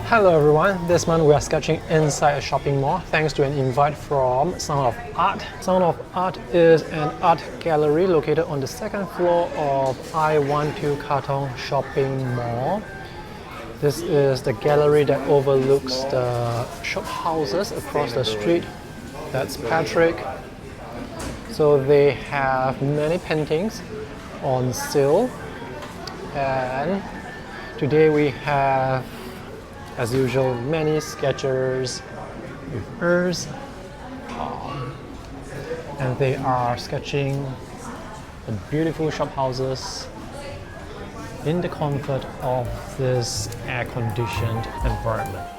Hello everyone, this month we are sketching inside a shopping mall thanks to an invite from Sound of Art. Sound of Art is an art gallery located on the second floor of I-12 Katong Shopping Mall. This is the gallery that overlooks the shop houses across the street. That's Patrick. So they have many paintings on sale, and today we have, as usual, many sketchers with hers, and they are sketching the beautiful shop houses in the comfort of this air-conditioned environment.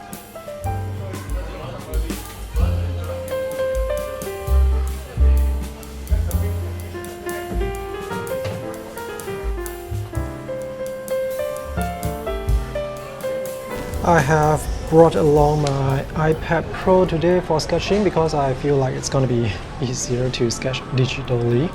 I have brought along my iPad Pro today for sketching because I feel like it's going to be easier to sketch digitally.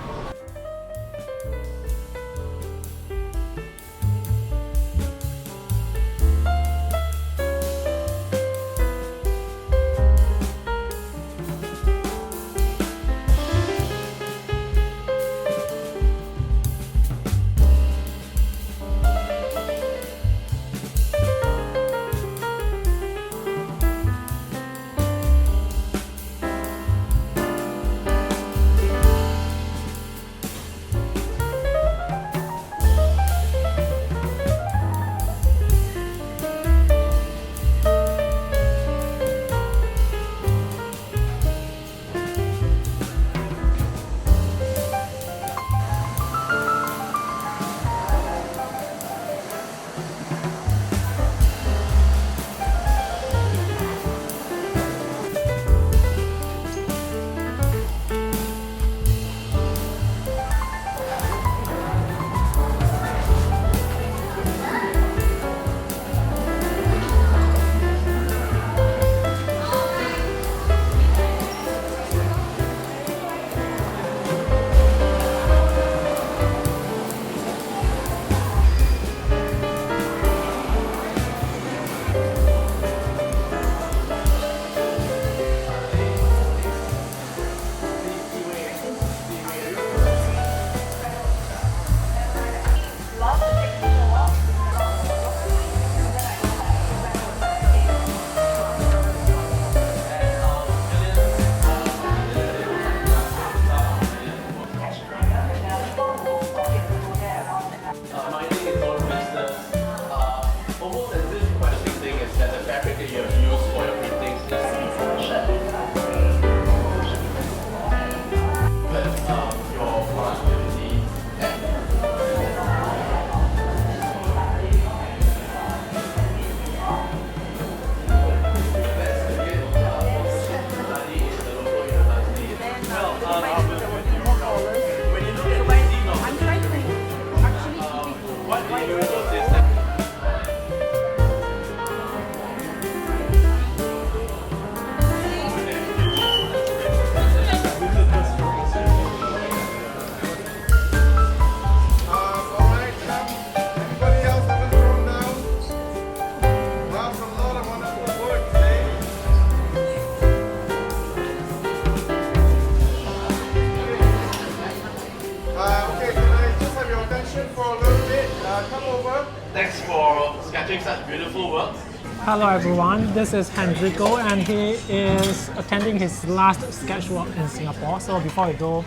Thanks for sketching such beautiful works. Hello everyone, this is Hendrico and he is attending his last Sketchwalk in Singapore. So before we go,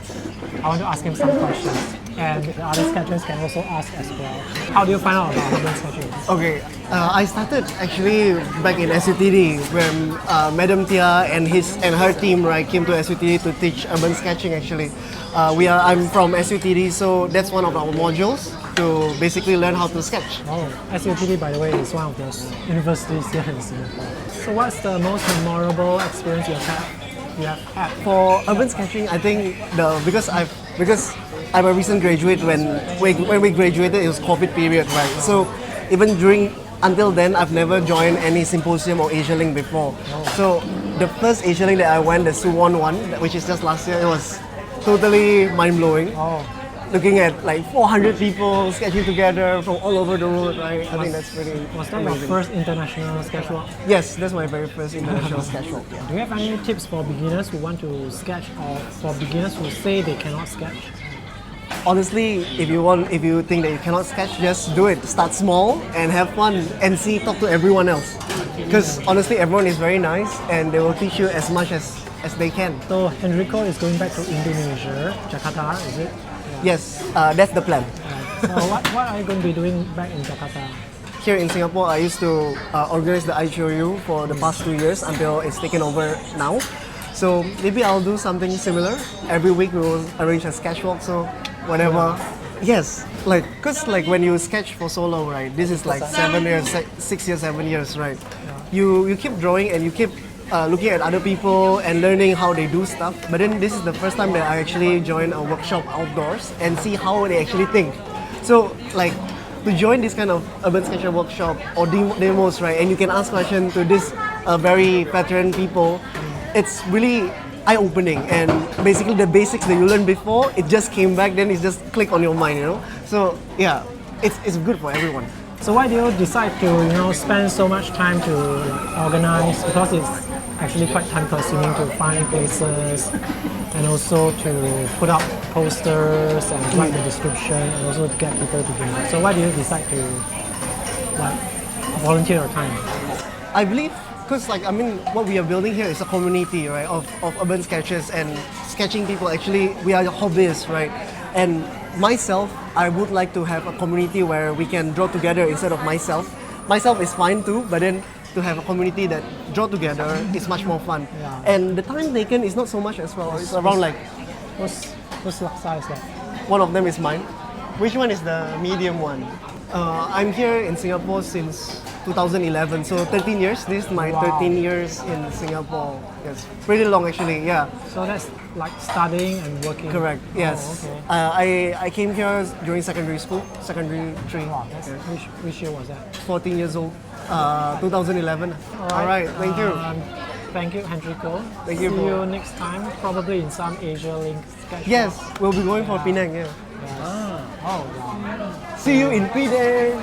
I want to ask him some questions, and the other sketchers can also ask as well. How do you find out about urban sketching? Okay, I started actually back in SUTD when Madam Tia and her team came to SUTD to teach urban sketching. Actually, I'm from SUTD, so that's one of our modules to basically learn how to sketch. Oh, SUTD, by the way, is one of those universities here in Singapore. So what's the most memorable experience you have had? For urban sketching, I think because I'm a recent graduate. When we graduated, it was COVID period, right? So even until then, I've never joined any symposium or Asia Link before. Oh. So the first Asia Link that I went, the Suwon one, which is just last year, it was totally mind blowing. Oh. looking at like 400 people sketching together from all over the world, right? I think that's pretty Was that your amazing. first international sketchwalk? Yes, that's my very first international sketchwalk. Yeah. Do you have any tips for beginners who want to sketch or for beginners who say they cannot sketch? Honestly, if you think that you cannot sketch, just do it. Start small and have fun and talk to everyone else. Because honestly, everyone is very nice and they will teach you as much as they can. So Enrico is going back to Indonesia, Jakarta, is it? Yes, that's the plan. So what are you going to be doing back in Jakarta? Here in Singapore, I used to organize the IHOU for the past 2 years until it's taken over now. So maybe I'll do something similar. Every week we will arrange a sketchwalk. So whatever. Yes, cause when you sketch for so long, right? This is like 7 years, 6 years, 7 years, right? You keep drawing and you keep looking at other people and learning how they do stuff. But then this is the first time that I actually join a workshop outdoors and see how they actually think. So to join this kind of urban sketcher workshop or demos, right? And you can ask questions to this very veteran people. It's really eye-opening, and basically the basics that you learned before, it just came back. Then it just click on your mind, you know. So yeah, it's good for everyone. So why do you decide to spend so much time to organize? Because it's actually quite time-consuming to find places and also to put up posters and write the description and also to get people together. So why do you decide to volunteer your time? I believe because what we are building here is a community, right, of urban sketchers and sketching people. Actually, we are hobbyists, right? And myself, I would like to have a community where we can draw together instead of myself. Myself is fine too, but then to have a community that draw together is much more fun. Yeah. And the time taken is not so much as well. It's around What's size that? one of them is mine. Which one is the medium one? I'm here in Singapore since 2011, so 13 years. This is my 13 years in Singapore. Yes, pretty long actually, yeah. So that's like studying and working? Correct, yes. Oh, okay. I came here during secondary school, secondary 3. Wow, that's, which year was that? 14 years old, 2011. All right, thank you. Thank you, Enrico. Thank you. See you next time, probably in some Asia Link sketch. Yes, we'll be going for Penang, yeah. Oh, wow. See you in Penang.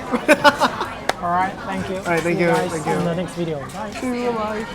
All right, thank you. All right, thank See you, guys thank you. in the next video. Bye. See you, bye.